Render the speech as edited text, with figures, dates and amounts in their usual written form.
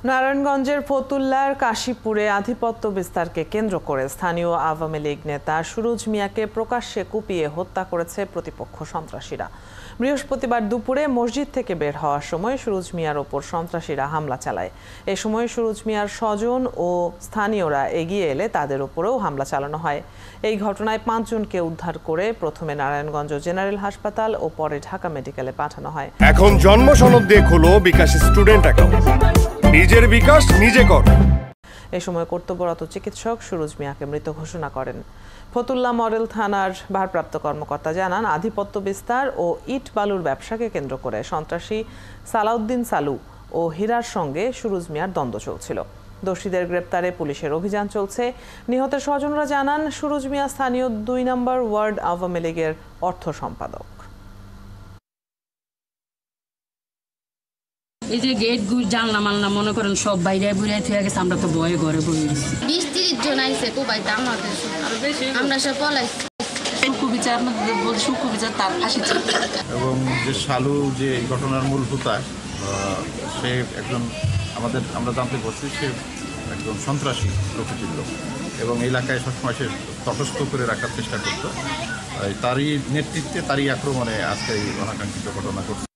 নারায়ণগঞ্জের ফতুল্লার কাশীপুরে আধিপত্য বিস্তারকে কেন্দ্র করে স্থানীয় আওয়ামী লীগ নেতা সুরুজ মিয়াকে প্রকাশ্যে কুপিয়ে হত্যা করেছে প্রতিপক্ষ সন্ত্রাসীরা। বৃহস্পতিবার দুপুরে মসজিদ থেকে বের হওয়ার সময় সুরুজ মিয়ার ওপর সন্ত্রাসীরা হামলা চালায়। এ সময় সুরুজ মিয়ার স্বজন ও স্থানীয়রা এগিয়ে এলে তাদের উপরেও হামলা চালানো হয়। এই ঘটনায় 5 জনকে উদ্ধার করে প্রথমে নারায়ণগঞ্জ জেনারেল হাসপাতাল ও পরে ঢাকা মেডিকেলে পাঠানো হয়। এখন জন্ম সনদ দিয়ে খোলো বিকাশ স্টুডেন্ট অ্যাকাউন্ট। নিজের বিকাশ নিজে কর। এ সময় কর্তব্যরত চিকিৎসক সুরুজ মিয়াকে মৃত ঘোষণা করেন। ফতুল্লা মডেল থানার ভারপ্রাপ্ত কর্মকর্তা জানান, আধিপত্য বিস্তার ও ইট বালুর ব্যবসাকে কেন্দ্র করে সন্ত্রাসী সালাউদ্দিন সালু ও হীরার সঙ্গে সুরুজ মিয়ার দ্বন্দ্ব চলছিল। দোষীদের গ্রেপ্তারে পুলিশের অভিযান চলছে। নিহতের স্বজনরা জানান, সুরুজ মিয়া স্থানীয় 2 নম্বর ওয়ার্ড আওয়ামী লীগের অর্থ সম্পাদক। এই যে গেট জানলা মানলা মনে করেন সব বাইরে বুড়াই থেকে গেছে, আমরা তো ভয়ে ঘরে বই 20-30 জন আইছে কোবাইতে আমাদের, আমরা সব পলাইছি। সুকুবিচার আপনাদের বল সুকুবিচার তার ফাঁসি ছিল। এবং যে শালু যে এই ঘটনার মূল হোতা, সে একজন আমরা জানতে পারছি সে একজন সন্ত্রাসী প্রকৃতির লোক এবং এলাকায় সবসময় সে তটস্থ করে রাখার চেষ্টা করত। তারই নেতৃত্বে তারই আক্রমণে আজকে এই অনাকাঙ্ক্ষিত ঘটনা ঘটছে।